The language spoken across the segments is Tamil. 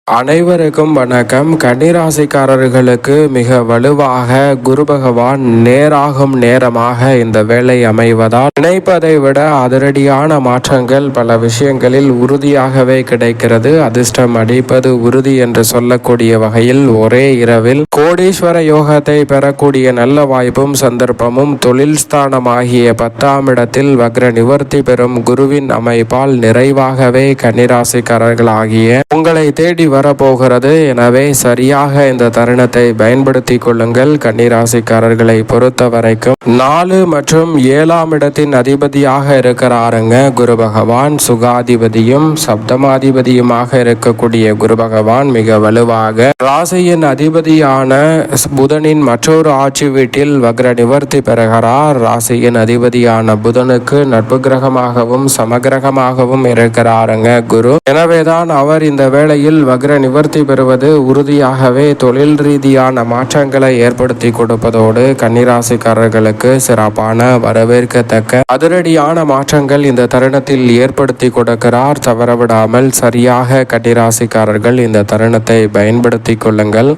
அனைவருக்கும் வணக்கம். கன்னிராசிக்காரர்களுக்கு மிக வலுவாக குரு பகவான் நேராகும் நேரமாக இந்த வேலை அமைவதால் நினைப்பதை விட அதிரடியான மாற்றங்கள் பல விஷயங்களில் உறுதியாகவே கிடைக்கிறது. அதிர்ஷ்டம் அடிப்பது உறுதி என்று சொல்லக்கூடிய வகையில் ஒரே இரவில் கோடீஸ்வர யோகத்தை பெறக்கூடிய நல்ல வாய்ப்பும் சந்தர்ப்பமும் தொழில் ஸ்தானமாகிய 10ஆம் இடத்தில் வக்ர நிவர்த்தி பெறும் குருவின் அமைப்பால் நிறைவாகவே கன்னிராசிக்காரர்களாகிய உங்களை தேடி வரப்போகிறது. எனவே சரியாக இந்த தருணத்தை பயன்படுத்தி கொள்ளுங்கள். கன்னிராசிக்காரர்களை பொறுத்த வரைக்கும் 4 மற்றும் 7ஆம் இடத்தின் அதிபதியாக இருக்கிறாருங்க குரு பகவான். சுகாதிபதியும் சப்தமாதிபதியுமாக இருக்கக்கூடிய குரு பகவான் மிக வலுவாக ராசியின் அதிபதியான புதனின் மற்றொரு ஆட்சி வீட்டில் வக்ர நிவர்த்தி பெறுகிறார். ராசியின் அதிபதியான புதனுக்கு நட்பு கிரகமாகவும் சமகிரகமாகவும் இருக்கிறாருங்க குரு. எனவேதான் அவர் இந்த வேளையில் வக்ர நிவர்த்தி பெறுவது உறுதியாகவே தொழில் ரீதியான மாற்றங்களை ஏற்படுத்தி கொடுப்பதோடு கன்னிராசிக்காரர்களுக்கு சிறப்பான வரவேற்கத்தக்க அதிரடியான மாற்றங்கள் இந்த தருணத்தில் ஏற்படுத்தி கொடுக்கிறார். தவறவிடாமல் சரியாக கன்னிராசிக்காரர்கள் இந்த தருணத்தை பயன்படுத்தி கொள்ளுங்கள்.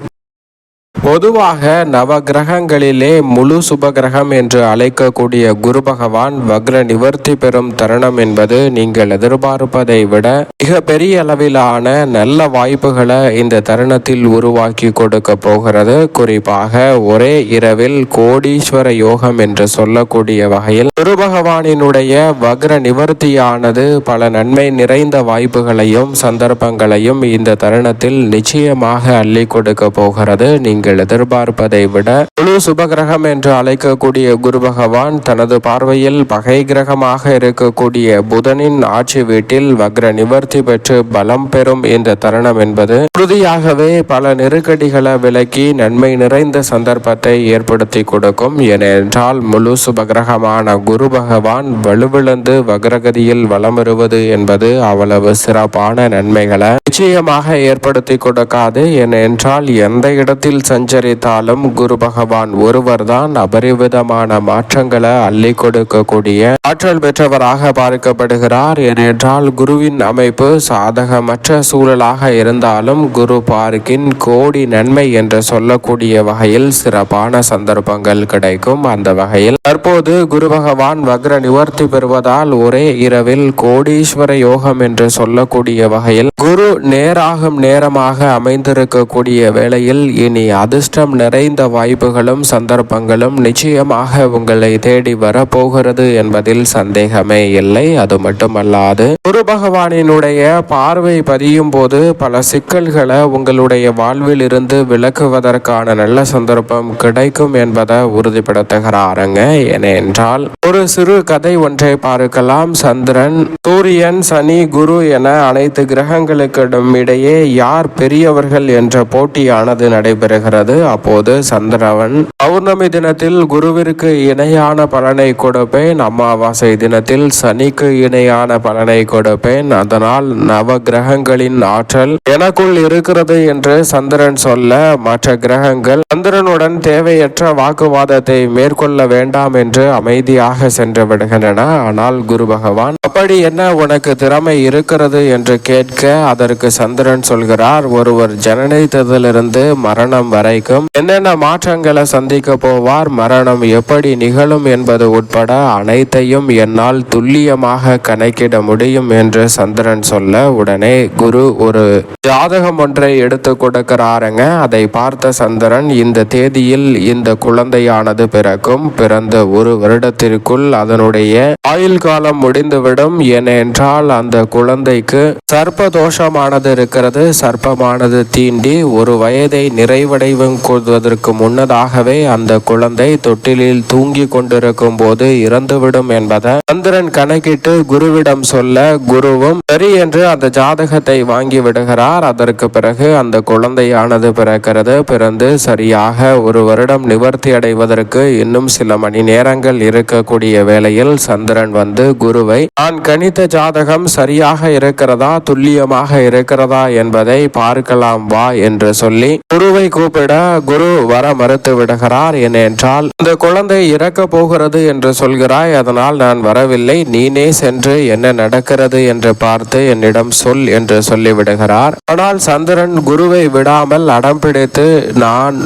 பொதுவாக நவ கிரகங்களிலே முழு சுபகிரகம் என்று அழைக்கக்கூடிய குரு பகவான் வக்ர நிவர்த்தி பெறும் தருணம் என்பது நீங்கள் எதிர்பார்ப்பதை விட மிக பெரிய அளவிலான நல்ல வாய்ப்புகளை இந்த தருணத்தில் உருவாக்கி கொடுக்க போகிறது. குறிப்பாக ஒரே இரவில் கோடீஸ்வர யோகம் என்று சொல்லக்கூடிய வகையில் குரு பகவானினுடைய வக்ர நிவர்த்தியானது பல நன்மை நிறைந்த வாய்ப்புகளையும் சந்தர்ப்பங்களையும் இந்த தருணத்தில் நிச்சயமாக அள்ளி கொடுக்க போகிறது. நீங்கள் எதிர்பார்ப்பதை விட முழு சுபகிரகம் என்று அழைக்கக்கூடிய குரு பகவான் தனது பார்வையில் பகை கிரகமாக இருக்கக்கூடிய புதனின் ஆட்சி வீட்டில் வக்ர நிவர்த்தி பெற்று பலம் பெறும் இந்த தருணம் என்பது உறுதியாகவே பல நெருக்கடிகளை விலக்கி நன்மை நிறைந்த சந்தர்ப்பத்தை ஏற்படுத்தி கொடுக்கும். ஏனென்றால் முழு சுபகிரகமான குரு பகவான் வலுவிழந்து வக்ரகதியில் வலம் வருவது என்பது அவ்வளவு சிறப்பான நன்மைகளை நிச்சயமாக ஏற்படுத்தி கொடுக்காது. ஏனென்றால் எந்த இடத்தில் சஞ்சரித்தாலும் குரு பகவான் ஒருவர்தான் அபரிவிதமான மாற்றங்களை அள்ளி கொடுக்கக்கூடிய ஆற்றல் பெற்றவராக பார்க்கப்படுகிறார். ஏனென்றால் குருவின் அமைப்பு சாதகமற்ற சூழலாக இருந்தாலும் குரு பார்க்கின் கோடி நன்மை என்று சொல்லக்கூடிய வகையில் சிறப்பான சந்தர்ப்பங்கள் கிடைக்கும். அந்த வகையில் தற்போது குரு பகவான் வக்ர நிவர்த்தி பெறுவதால் ஒரே இரவில் கோடீஸ்வர யோகம் என்று சொல்லக்கூடிய வகையில் குரு நேராகும் நேரமாக அமைந்திருக்கக்கூடிய வேளையில் இனி அதிர்ஷ்டம் நிறைந்த வாய்ப்புகளும் சந்தர்ப்பங்களும் நிச்சயமாக உங்களை தேடி வரப்போகிறது என்பதில் சந்தேகமே இல்லை. அது மட்டுமல்லாது குரு பகவானினுடைய பார்வை பதியும் போது பல சிக்கல்களை உங்களுடைய வாழ்வில் இருந்து விலக்குவதற்கான நல்ல சந்தர்ப்பம் கிடைக்கும் என்பதை உறுதிப்படுத்துகிறாருங்க. ஏனென்றால் ஒரு சிறு கதை ஒன்றை பார்க்கலாம். சந்திரன், சூரியன், சனி, குரு என அனைத்து கிரகங்களுக்கிடம் இடையே யார் பெரியவர்கள் என்ற போட்டியானது நடைபெறுகிறது. அப்போது சந்திரன் பௌர்ணமி தினத்தில் குருவிற்கு இணையான பலனை கொடுப்பேன், அமாவாசை தினத்தில் சனிக்கு இணையான பலனை கொடுப்பேன், அதனால் நவ கிரகங்களின் ஆற்றல் எனக்குள் இருக்கிறது என்று சந்திரன் சொல்ல மற்ற கிரகங்கள் சந்திரனுடன் தேவையற்ற வாக்குவாதத்தை மேற்கொள்ள வேண்டாம் என்று அமைதியாக சென்று விடுகின்றன. ஆனால் குரு பகவான் அப்படி என்ன உனக்கு திறமை இருக்கிறது என்று கேட்க அதற்கு சந்திரன் சொல்கிறார், ஒருவர் ஜனனித்ததிலிருந்து மரணம் வரைக்கும் என்னென்ன மாற்றங்களை சந்திக்க போவார், மரணம் எப்படி நிகழும் என்பது உட்பட அனைத்தையும் என்னால் துல்லியமாக கணக்கிட முடியும் என்று சந்திரன் சொல்ல உடனே குரு ஒரு ஜாதகம் ஒன்றை எடுத்து கொடுக்கிறாருங்க. அதை பார்த்த சந்திரன் இந்த தேதியில் இந்த குழந்தையானது பிறக்கும், பிறந்த ஒரு வருடத்திற்குள் அதனுடைய ஆயுள் காலம் முடிந்துவிடும். ஏனென்றால் அந்த குழந்தைக்கு சர்ப்ப தோஷமானது இருக்கிறது. சர்ப்பமானது தீண்டி ஒரு வயதை நிறைவடைவதற்கு முன்னதாகவே அந்த குழந்தை தொட்டிலில் தூங்கி கொண்டிருக்கும் போது இறந்துவிடும் என்பதை சந்திரன் கணக்கிட்டு குருவிடம் சொல்ல குருவும் சரி என்று அந்த ஜாதகத்தை வாங்கி விடுகிறார். அதற்கு பிறகு அந்த குழந்தையானது பிறக்கிறது. பிறந்து சரியாக ஒரு வருடம் நிவர்த்தி அடைவதற்கு இன்னும் சில மணி நேரங்கள் இருக்கக்கூடிய வேளையில் சந்திரன் வந்து குருவை நான் கணித்த ஜாதகம் சரியாக இருக்கிறதா துல்லியமாக இருக்கிறதா என்பதை பார்க்கலாம் வா என்று சொல்லி குருவை கூப்பிட குரு வர மறுத்து விடுகிறார். ஏனென்றால் இந்த குழந்தை இறக்க போகிறது என்று சொல்கிறாய், அதனால் நான் வரவில்லை, நீனே சென்று என்ன நடக்கிறது என்று பார்த்து என்னிடம் சொல் என்று சொல்லிவிடுகிறார். ஆனால் சந்திரன் குருவை விடாமல் அடம் பிடித்து, நான்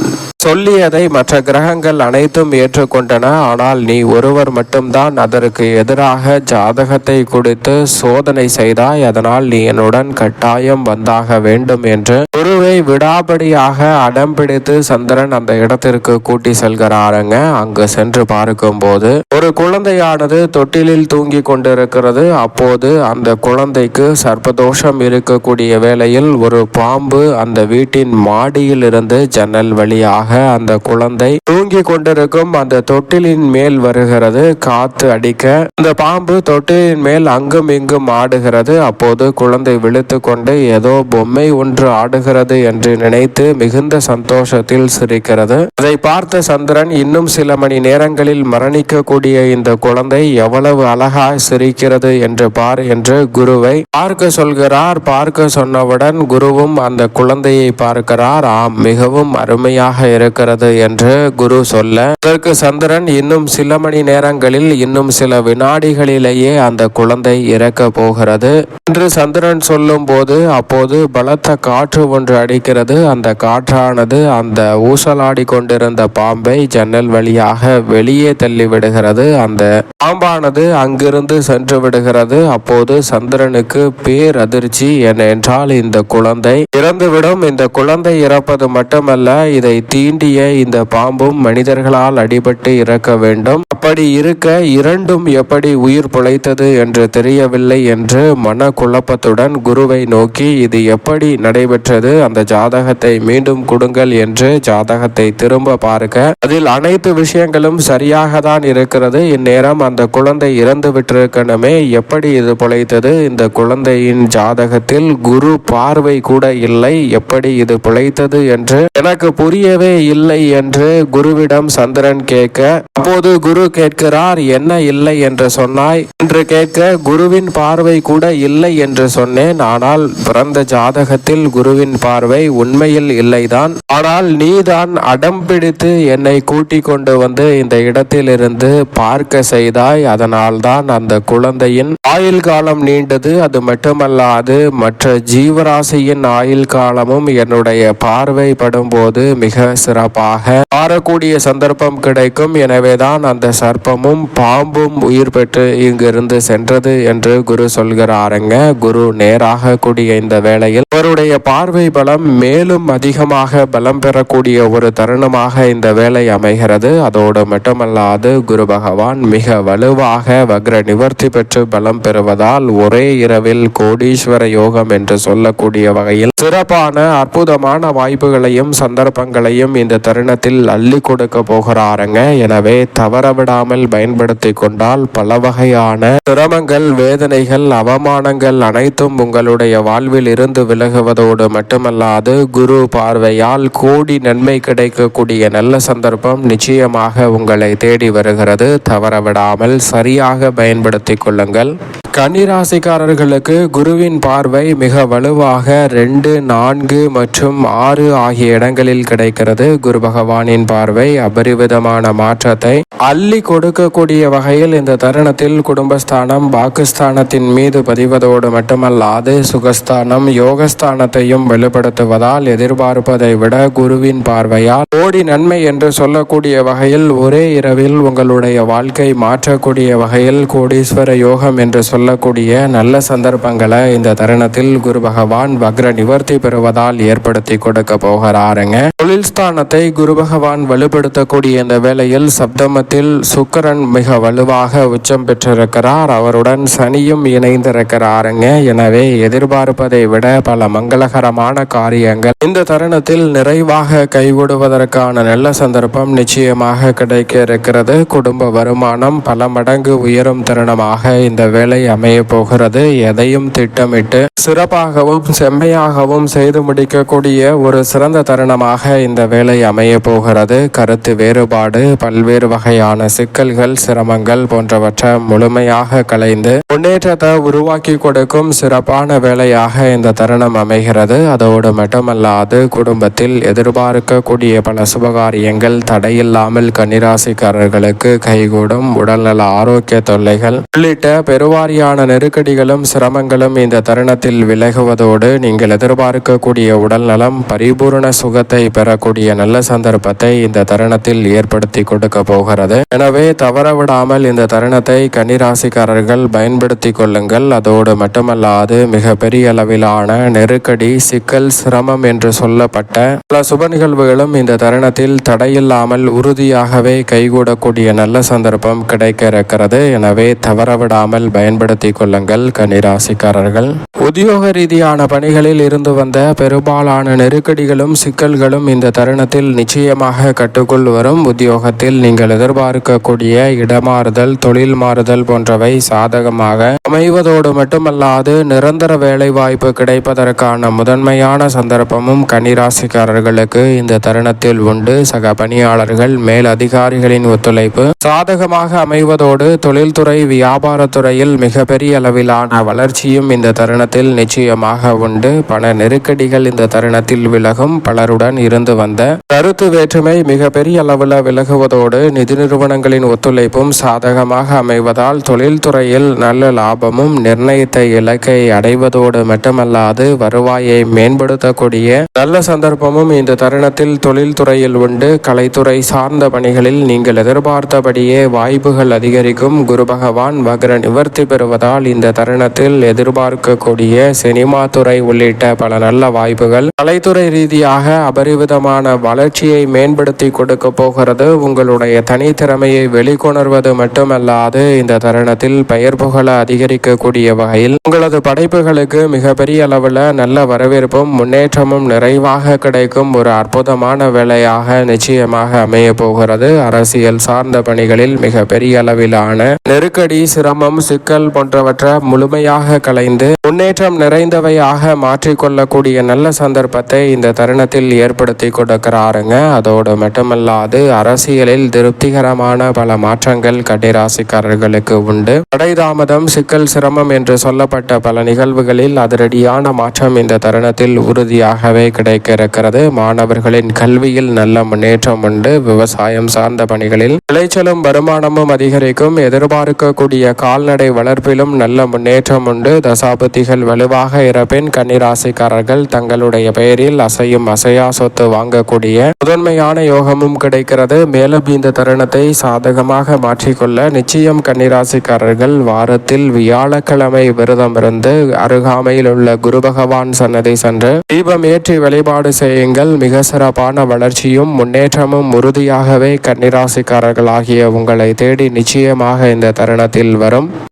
சொல்லியதை மற்ற கிரகங்கள் அனைத்தும் ஏற்றுக்கொண்டன. ஆனால் நீ ஒருவர் மட்டும்தான் அதற்கு எதிராக ஜாதகத்தை கொடுத்து சோதனை செய்தாய். அதனால் நீ என்னுடன் கட்டாயம் வந்தாக வேண்டும் என்று குருவை விடாபடியாக அடம் பிடித்து சந்திரன் அந்த இடத்திற்கு கூட்டி செல்கிறாருங்க. அங்கு சென்று பார்க்கும்போது ஒரு குழந்தையானது தொட்டிலில் தூங்கி கொண்டிருக்கிறது. அப்போது அந்த குழந்தைக்கு சர்ப்பதோஷம் இருக்கக்கூடிய வேளையில் ஒரு பாம்பு அந்த வீட்டின் மாடியில் இருந்து ஜன்னல் வழியாக அந்த குழந்தை தூங்கி கொண்டிருக்கும் அந்த தொட்டிலின் மேல் வருகிறது. காத்து அடிக்க அந்த பாம்பு தொட்டிலின் மேல் அங்கும் இங்கும் ஆடுகிறது. அப்போது குழந்தை விழித்து கொண்டு ஏதோ பொம்மை ஒன்று ஆடுகிறது என்று நினைத்து மிகுந்த சந்தோஷத்தில் சிரிக்கிறது. அதை பார்த்த சந்திரன், இன்னும் சில மணி நேரங்களில் மரணிக்கக்கூடிய இந்த குழந்தை எவ்வளவு அழகாய் சிரிக்கிறது என்று பார் என்று குருவை பார்க்க சொல்கிறார். பார்க்க சொன்னவுடன் குருவும் அந்த குழந்தையை பார்க்கிறார். ஆம், மிகவும் அருமையாக இருக்கிறது என்று குரு சொல்ல, அதற்கு சந்திரன், இன்னும் சில மணி நேரங்களில், இன்னும் சில வினாடிகளிலேயே அந்த குழந்தை இறக்க போகிறது என்று சந்திரன் சொல்லும் போது, அப்போது பலத்த காற்று ஒன்று அடிக்கிறது. அந்த காற்றானது அந்த ஊசலாடி கொண்டிருந்த பாம்பை ஜன்னல் வழியாக வெளியே தள்ளி விடுகிறது. அந்த பாம்பானது அங்கிருந்து சென்று விடுகிறது. அப்போது சந்திரனுக்கு பேரதிர்ச்சி. ஏனென்றால் இந்த குழந்தை இறந்துவிடும். இந்த குழந்தை இறப்பது மட்டுமல்ல, இதை தீண்டிய இந்த பாம்பும் மனிதர்களால் அடிபட்டு இறக்க வேண்டும். அப்படி இருக்க இரண்டும் எப்படி உயிர் பிழைத்தது என்று தெரியவில்லை என்று மன குழப்பத்துடன் குருவை நோக்கி, இது எப்படி நடைபெற்றது, அந்த ஜாதகத்தை மீண்டும் கொடுங்கள் என்று ஜாதகத்தை திரும்ப பார்க்க அதில் அனைத்து விஷயங்களும் சரியாக தான் இருக்கிறது. இந்நேரம் அந்த குழந்தை இறந்து விட்டிருக்கணுமே, எப்படி இது பிழைத்தது? இந்த குழந்தையின் ஜாதகத்தில் குரு பார்வை கூட இல்லை, எப்படி இது பிழைத்தது என்று எனக்கு புரியவே இல்லை என்று குருவிடம் சந்திரன் கேட்க, அப்போது குரு கேட்கிறார், என்ன இல்லை என்று சொன்னாய் என்று கேட்க, குருவின் பார்வை கூட இல்லை என்று சொன்னேன். ஆனால் பிறந்த ஜாதகத்தில் குருவின் பார்வை உண்மையில் இல்லைதான். ஆனால் நீதான் அடம் பிடித்து என்னை கூட்டிக் கொண்டு வந்து இந்த இடத்தில் இருந்து பார்க்க செய்தாய். அதனால்தான் அந்த குழந்தையின் ஆயுள் காலம் நீண்டது. அது மட்டுமல்லாது மற்ற ஜீவராசியின் ஆயுள் காலமும் என்னுடைய பார்வை படும்போது மிக சிறப்பாக மாறக்கூடிய சந்தர்ப்பம் கிடைக்கும். எனவேதான் அந்த சர்ப்பமும் பாம்பும் உயிர் பெற்று இங்கிருந்து சென்றது என்று குரு சொல்கிறாருங்க. குரு நேராக கூடிய இந்த வேளையில் அவருடைய பார்வை பலம் மேலும் அதிகமாக பலம் பெறக்கூடிய ஒரு தருணமாக இந்த வேலை அமைகிறது. அதோடு மட்டுமல்லாது குரு பகவான் மிக வலுவாக வக்ர நிவர்த்தி பெற்று பலம் பெறுவதால் ஒரே இரவில் கோடீஸ்வர யோகம் என்று சொல்லக்கூடிய வகையில் சிறப்பான அற்புதமான வாய்ப்புகளையும் சந்தர்ப்பங்களையும் இந்த தருணத்தில் அள்ளி கொடுக்க போகிறாருங்க. எனவே தவறவிடாமல் பயன்படுத்தி கொண்டால் பல வகையான சிரமங்கள், வேதனைகள், அவமானங்கள் அனைத்தும் உங்களுடைய வாழ்வில் இருந்து விலகுவதோடு மட்டுமல்லாது குரு பார்வையால் கோடி நன்மை கிடைக்கக்கூடிய நல்ல சந்தர்ப்பம் நிச்சயமாக உங்களை தேடி வருகிறது. தவறவிடாமல் சரியாக பயன்படுத்தி கொள்ளுங்கள். கன்னிராசிக்காரர்களுக்கு குருவின் பார்வை மிக வலுவாக 2, 4 மற்றும் 6 ஆகிய இடங்களில் கிடைக்கிறது. குரு பகவானின் பார்வை அபரிவிதமான மாற்றத்தை அள்ளி கொடுக்கக்கூடிய வகையில் இந்த தருணத்தில் குடும்பஸ்தானம், பாகிஸ்தானத்தின் மீது பதிவதோடு மட்டுமல்லாது சுகஸ்தானம், யோகஸ்தானத்தையும் வெளிப்படுத்துவதால் எதிர்பார்ப்பதை விட குருவின் பார்வையால் கோடி நன்மை என்று சொல்லக்கூடிய வகையில் ஒரே இரவில் உங்களுடைய வாழ்க்கை மாற்றக்கூடிய வகையில் கோடீஸ்வர யோகம் என்று சொல்லக்கூடிய நல்ல சந்தர்ப்பங்களை இந்த தருணத்தில் குரு பகவான் வக்ர நிவர்த்தி பெறுவதால் ஏற்படுத்தி கொடுக்க போகிறாருங்க. தொழில் ஸ்தானத்தை குரு பகவான் வலுப்படுத்தக்கூடிய இந்த வேளையில் சப்தமத்தில் சுக்கிரன் மிக வலுவாக உச்சம் பெற்றிருக்கிறார். அவருடன் சனியும் இணைந்திருக்கிறாருங்க. எனவே எதிர்பார்ப்பதை விட பல மங்களகரமான காரியங்கள் இந்த தருணத்தில் நிறைவாக கைகூடுவதற்கான நல்ல சந்தர்ப்பம் நிச்சயமாக கிடைக்க இருக்கிறது. குடும்ப வருமானம் பல மடங்கு உயரும் தருணமாக இந்த வேலை அமைய போகிறது. எதையும் திட்டமிட்டு சிறப்பாகவும் செம்மையாகவும் செய்து முடிக்கக்கூடிய ஒரு சிறந்த தருணமாக இந்த வேலை அமைய போகிறது. கருத்து வேறுபாடு, பல்வேறு வகையான சிக்கல்கள், சிரமங்கள் போன்றவற்றை முழுமையாக களைந்து முன்னேற்றத்தை உருவாக்கி கொடுக்கும் சிறப்பான வேலையாக இந்த தருணம் அமைகிறது. அதோடு மட்டுமல்லாது குடும்பத்தில் எதிர்பார்க்கக்கூடிய பல சுபகாரியங்கள் தடையில்லாமல் கன்னிராசிக்காரர்களுக்கு கைகூடும். உடல்நல ஆரோக்கிய தொல்லைகள் உள்ளிட்ட பெருவாரியான தேவையான நெருக்கடிகளும் சிரமங்களும் இந்த தருணத்தில் விலகுவதோடு நீங்கள் எதிர்பார்க்கக்கூடிய உடல் நலம் பரிபூரண சுகத்தை பெறக்கூடிய நல்ல சந்தர்ப்பத்தை இந்த தருணத்தில் ஏற்படுத்தி கொடுக்க போகிறது. எனவே தவறவிடாமல் இந்த தருணத்தை கன்னிராசிக்காரர்கள் பயன்படுத்தி கொள்ளுங்கள். அதோடு மட்டுமல்லாது மிக பெரிய அளவிலான நெருக்கடி, சிக்கல், சிரமம் என்று சொல்லப்பட்ட பல சுப நிகழ்வுகளும் இந்த தருணத்தில் தடையில்லாமல் உறுதியாகவே கைகூடக்கூடிய நல்ல சந்தர்ப்பம் கிடைக்க இருக்கிறது. எனவே தவறவிடாமல் பயன்படுத்தி கொள்ளுங்கள் கன்னிராசிக்காரர்கள். உத்தியோக ரீதியான பணிகளில் இருந்து வந்த பெரும்பாலான நெருக்கடிகளும் சிக்கல்களும் இந்த தருணத்தில் நிச்சயமாக கட்டுக்குள் வரும். உத்தியோகத்தில் நீங்கள் எதிர்பார்க்கக்கூடிய இடமாறுதல், தொழில் மாறுதல் போன்றவை சாதகமாக அமைவதோடு மட்டுமல்லாது நிரந்தர வேலை வாய்ப்பு கிடைப்பதற்கான முதன்மையான சந்தர்ப்பமும் கன்னிராசிக்காரர்களுக்கு இந்த தருணத்தில் உண்டு. சக பணியாளர்கள், மேல் அதிகாரிகளின் ஒத்துழைப்பு சாதகமாக அமைவதோடு தொழில்துறை, வியாபாரத்துறையில் மிகப்பெரிய அளவிலான வளர்ச்சியும் இந்த தருணத்தில் நிச்சயமாக உண்டு. பண நெருக்கடிகள் இந்த தருணத்தில் விலகும். பலருடன் இருந்து வந்த கருத்து வேற்றுமை மிகப்பெரிய அளவில் விலகுவதோடு நிதி நிறுவனங்களின் ஒத்துழைப்பும் சாதகமாக அமைவதால் தொழில்துறையில் நல்ல லாபமும் நிர்ணயித்த இலக்கை அடைவதோடு மட்டுமல்லாது வருவாயை மேம்படுத்தக்கூடிய நல்ல சந்தர்ப்பமும் இந்த தருணத்தில் தொழில்துறையில் உண்டு. கலைத்துறை சார்ந்த பணிகளில் நீங்கள் எதிர்பார்த்தபடியே வாய்ப்புகள் அதிகரிக்கும். குரு பகவான் வக்ர நிவர்த்தி பெறுவதால் இந்த தருணத்தில் எதிர்பார்க்கக்கூடிய சினிமா துறை உள்ளிட்ட பல நல்ல வாய்ப்புகள் கலைத்துறை ரீதியாக அபரிவிதமான வளர்ச்சியை மேம்படுத்தி கொடுக்க போகிறது. உங்களுடைய தனித்திறமையை வெளிக்கொணர்வது மட்டுமல்லாது இந்த தருணத்தில் பெயர் புகழ அதிகரிக்கக்கூடிய வகையில் உங்களது படைப்புகளுக்கு மிகப்பெரிய அளவில் நல்ல வரவேற்பும் முன்னேற்றமும் நிறைவாக கிடைக்கும் ஒரு அற்புதமான வேலையாக நிச்சயமாக அமைய போகிறது. அரசியல் சார்ந்த பணிகளில் மிக பெரிய அளவிலான நெருக்கடி, சிரமம், சிக்கல் போன்றவற்றை முழுமையாக கலைந்து முன்னேற்றம் நிறைந்தவையாக மாற்றிக்கொள்ளக்கூடிய நல்ல சந்தர்ப்பத்தை இந்த தருணத்தில் ஏற்படுத்தி கொடுக்கிறாருங்க. அதோடு மட்டுமல்லாது அரசியலில் திருப்திகரமான பல மாற்றங்கள் கன்னிராசிக்காரர்களுக்கு உண்டு. தடைதாமதம், சிக்கல், சிரமம் என்று சொல்லப்பட்ட பல நிகழ்வுகளில் அதிரடியான மாற்றம் இந்த தருணத்தில் உறுதியாகவே கிடைக்க இருக்கிறது. மாணவர்களின் கல்வியில் நல்ல முன்னேற்றம் உண்டு. விவசாயம் சார்ந்த பணிகளில் விளைச்சலும் வருமானமும் அதிகரிக்கும். எதிர்பார்க்கக்கூடிய கால்நடை வளர்ப்பிலும் நல்ல முன்னேற்றம் உண்டு. தசாபதிகள் வலுவாக இருப்பின் கன்னிராசிக்காரர்கள் தங்களுடைய பெயரில் அசையும் அசையா சொத்து வாங்கக்கூடிய முதன்மையான யோகமும் கிடைக்கிறது. மேலும் இந்த தருணத்தை சாதகமாக மாற்றிக்கொள்ள நிச்சயம் கன்னிராசிக்காரர்கள் வாரத்தில் வியாழக்கிழமை விரதம் இருந்து அருகாமையில் உள்ள குரு பகவான் சன்னதி சென்று தீபம் ஏற்றி வழிபாடு செய்யுங்கள். மிக சிறப்பான வளர்ச்சியும் முன்னேற்றமும் உறுதியாகவே கன்னிராசிக்காரர்கள் ஆகிய உங்களை தேடி நிச்சயமாக இந்த தருணத்தில் வரும்.